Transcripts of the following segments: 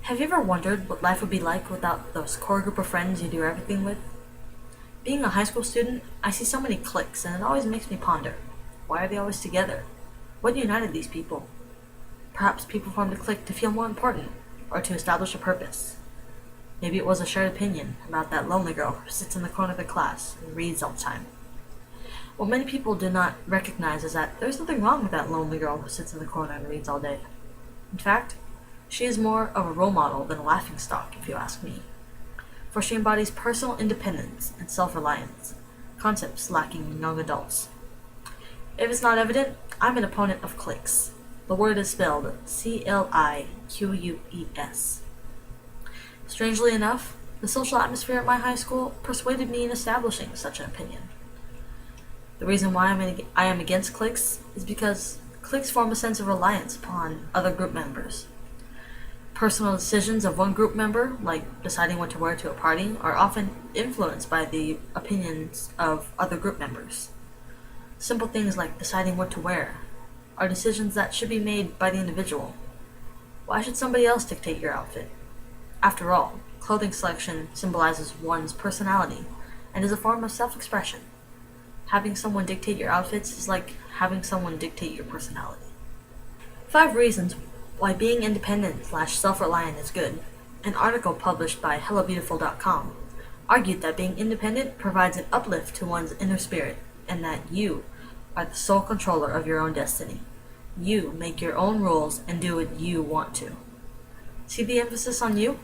Have you ever wondered what life would be like without those core group of friends you do everything with? Being a high school student, I see so many cliques, and it always makes me ponder. Why are they always together? What united these people? Perhaps people formed a clique to feel more important, or to establish a purpose. Maybe it was a shared opinion about that lonely girl who sits in the corner of the class and reads all the time. What many people do not recognize is that there's nothing wrong with that lonely girl who sits in the corner and reads all day. In fact, she is more of a role model than a laughingstock, if you ask me, for she embodies personal independence and self-reliance, concepts lacking in young adults. If it's not evident, I'm an opponent of cliques. The word is spelled Cliques. Strangely enough, the social atmosphere at my high school persuaded me in establishing such an opinion. The reason why I am against cliques is because cliques form a sense of reliance upon other group members. Personal decisions of one group member, like deciding what to wear to a party, are often influenced by the opinions of other group members. Simple things like deciding what to wear are decisions that should be made by the individual. Why should somebody else dictate your outfit? After all, clothing selection symbolizes one's personality and is a form of self-expression. Having someone dictate your outfits is like having someone dictate your personality. 5 reasons why being independent/self-reliant is good. An article published by HelloBeautiful.com argued that being independent provides an uplift to one's inner spirit and that you are the sole controller of your own destiny. You make your own rules and do what you want to. See the emphasis on you?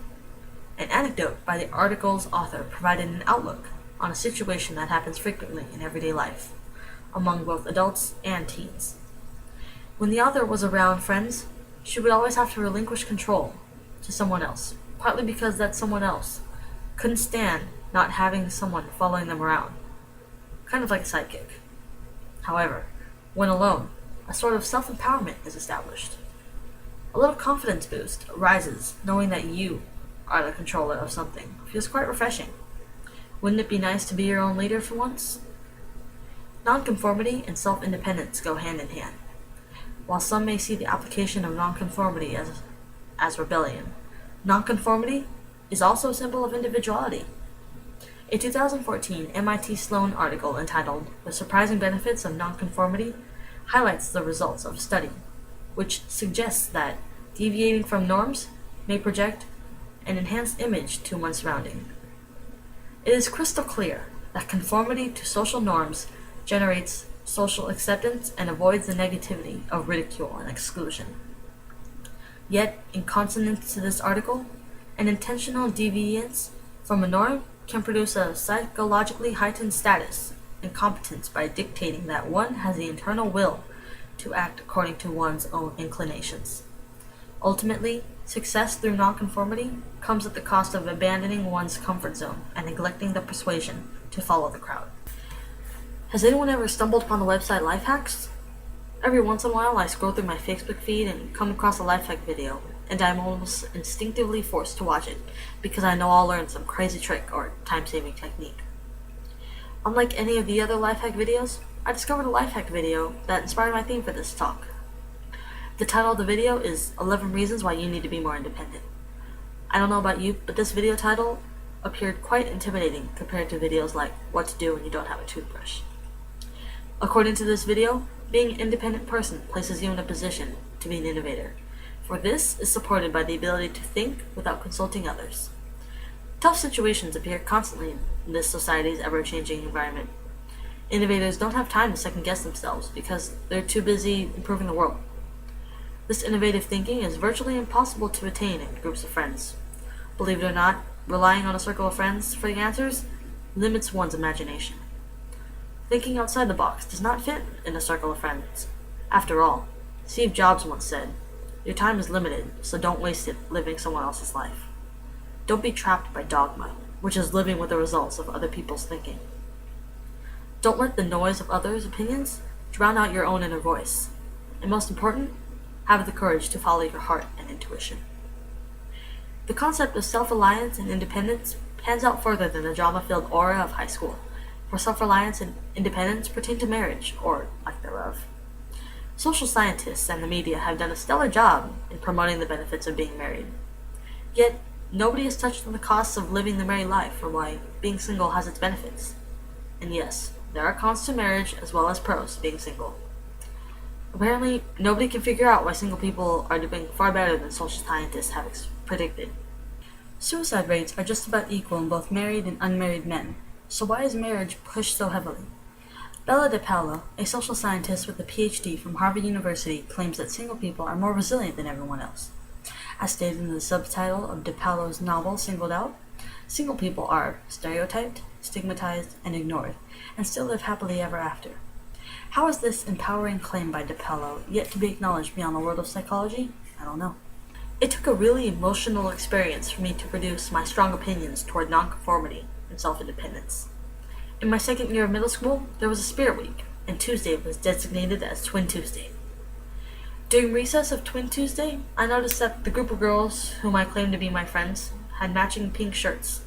An anecdote by the article's author provided an outlook on a situation that happens frequently in everyday life, among both adults and teens. When the author was around friends, she would always have to relinquish control to someone else, partly because that someone else couldn't stand not having someone following them around, kind of like a sidekick. However, when alone, a sort of self-empowerment is established. A little confidence boost arises knowing that you are the controller of something. It feels quite refreshing. Wouldn't it be nice to be your own leader for once? Nonconformity and self-independence go hand in hand. While some may see the application of nonconformity as rebellion, nonconformity is also a symbol of individuality. A 2014 MIT Sloan article entitled "The Surprising Benefits of Nonconformity" highlights the results of a study, which suggests that deviating from norms may project an enhanced image to one's surrounding. It is crystal clear that conformity to social norms generates social acceptance and avoids the negativity of ridicule and exclusion. Yet, in consonance to this article, an intentional deviance from a norm can produce a psychologically heightened status and competence by dictating that one has the internal will to act according to one's own inclinations. Ultimately, success through nonconformity comes at the cost of abandoning one's comfort zone and neglecting the persuasion to follow the crowd. Has anyone ever stumbled upon the website Lifehacks? Every once in a while I scroll through my Facebook feed and come across a lifehack video, and I'm almost instinctively forced to watch it because I know I'll learn some crazy trick or time-saving technique. Unlike any of the other lifehack videos, I discovered a lifehack video that inspired my theme for this talk. The title of the video is 11 Reasons Why You Need to Be More Independent. I don't know about you, but this video title appeared quite intimidating compared to videos like What to Do When You Don't Have a Toothbrush. According to this video, being an independent person places you in a position to be an innovator, for this is supported by the ability to think without consulting others. Tough situations appear constantly in this society's ever-changing environment. Innovators don't have time to second-guess themselves because they're too busy improving the world. This innovative thinking is virtually impossible to attain in groups of friends. Believe it or not, relying on a circle of friends for the answers limits one's imagination. Thinking outside the box does not fit in a circle of friends. After all, Steve Jobs once said, "Your time is limited, so don't waste it living someone else's life." Don't be trapped by dogma, which is living with the results of other people's thinking. Don't let the noise of others' opinions drown out your own inner voice. And most important, have the courage to follow your heart and intuition. The concept of self-reliance and independence pans out further than the drama-filled aura of high school, for self-reliance and independence pertain to marriage, or lack thereof. Social scientists and the media have done a stellar job in promoting the benefits of being married. Yet, nobody has touched on the costs of living the married life or why being single has its benefits. And yes, there are cons to marriage as well as pros to being single. Apparently, nobody can figure out why single people are doing far better than social scientists have predicted. Suicide rates are just about equal in both married and unmarried men, so why is marriage pushed so heavily? Bella DePaolo, a social scientist with a PhD from Harvard University, claims that single people are more resilient than everyone else. As stated in the subtitle of DePaolo's novel Singled Out, single people are stereotyped, stigmatized, and ignored, and still live happily ever after. How is this empowering claim by DePaolo yet to be acknowledged beyond the world of psychology? I don't know. It took a really emotional experience for me to produce my strong opinions toward nonconformity and self-independence. In my second year of middle school, there was a spirit week, and Tuesday was designated as Twin Tuesday. During recess of Twin Tuesday, I noticed that the group of girls whom I claimed to be my friends had matching pink shirts.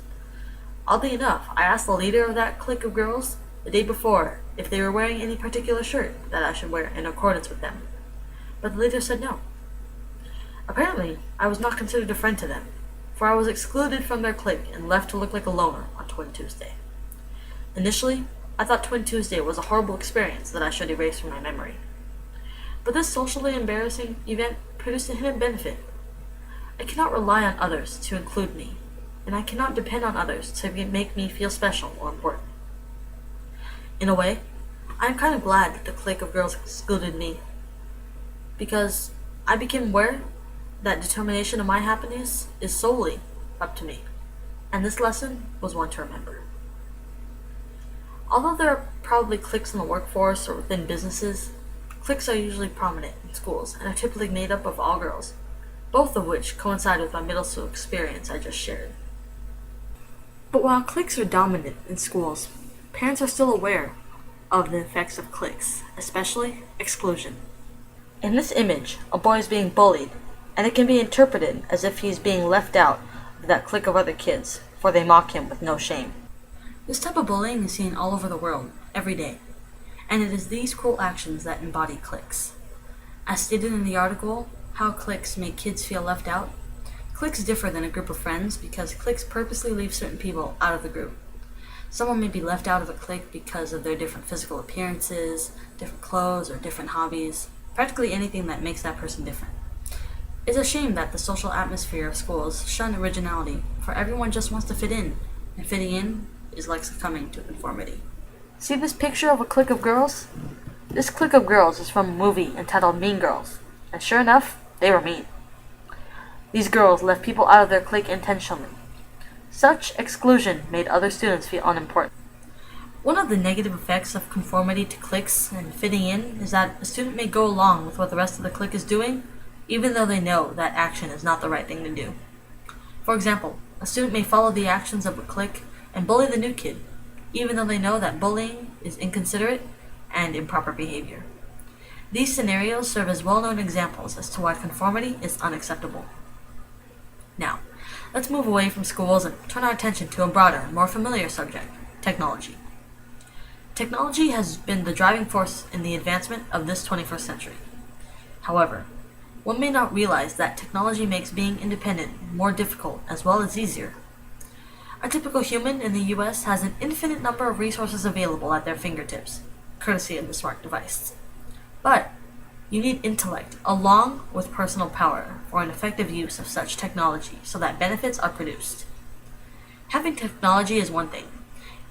Oddly enough, I asked the leader of that clique of girls the day before if they were wearing any particular shirt that I should wear in accordance with them, but the leader said no. Apparently, I was not considered a friend to them, for I was excluded from their clique and left to look like a loner on Twin Tuesday. Initially, I thought Twin Tuesday was a horrible experience that I should erase from my memory. But this socially embarrassing event produced a hidden benefit. I cannot rely on others to include me, and I cannot depend on others to make me feel special or important. In a way, I am kind of glad that the clique of girls excluded me, because I became aware that determination of my happiness is solely up to me, and this lesson was one to remember. Although there are probably cliques in the workforce or within businesses, cliques are usually prominent in schools and are typically made up of all girls, both of which coincide with my middle school experience I just shared. But while cliques are dominant in schools, parents are still aware of the effects of cliques, especially exclusion. In this image, a boy is being bullied, and it can be interpreted as if he is being left out of that clique of other kids, for they mock him with no shame. This type of bullying is seen all over the world, every day, and it is these cruel actions that embody cliques. As stated in the article, How Cliques Make Kids Feel Left Out, cliques differ than a group of friends because cliques purposely leave certain people out of the group. Someone may be left out of a clique because of their different physical appearances, different clothes, or different hobbies, practically anything that makes that person different. It's a shame that the social atmosphere of schools shun originality, for everyone just wants to fit in, and fitting in is like succumbing to conformity. See this picture of a clique of girls? This clique of girls is from a movie entitled Mean Girls, and sure enough, they were mean. These girls left people out of their clique intentionally. Such exclusion made other students feel unimportant. One of the negative effects of conformity to cliques and fitting in is that a student may go along with what the rest of the clique is doing, even though they know that action is not the right thing to do. For example, a student may follow the actions of a clique and bully the new kid, even though they know that bullying is inconsiderate and improper behavior. These scenarios serve as well-known examples as to why conformity is unacceptable. Now, let's move away from schools and turn our attention to a broader and more familiar subject, technology. Technology has been the driving force in the advancement of this 21st century. However, one may not realize that technology makes being independent more difficult as well as easier. A typical human in the US has an infinite number of resources available at their fingertips, courtesy of the smart device. But you need intellect along with personal power for an effective use of such technology so that benefits are produced. Having technology is one thing.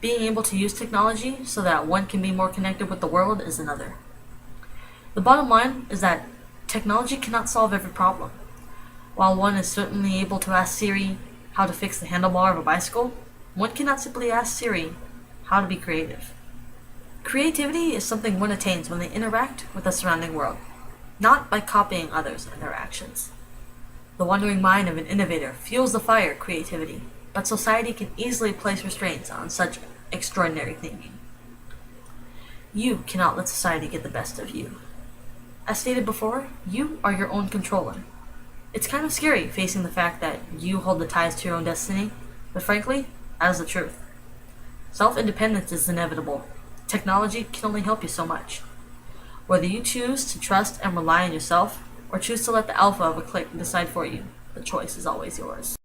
Being able to use technology so that one can be more connected with the world is another. The bottom line is that technology cannot solve every problem. While one is certainly able to ask Siri how to fix the handlebar of a bicycle, one cannot simply ask Siri how to be creative. Creativity is something one attains when they interact with the surrounding world, not by copying others and their actions. The wandering mind of an innovator fuels the fire of creativity, but society can easily place restraints on such extraordinary thinking. You cannot let society get the best of you. As stated before, you are your own controller. It's kind of scary facing the fact that you hold the ties to your own destiny, but frankly, that is the truth. Self-independence is inevitable. Technology can only help you so much. Whether you choose to trust and rely on yourself, or choose to let the alpha of a clique decide for you, the choice is always yours.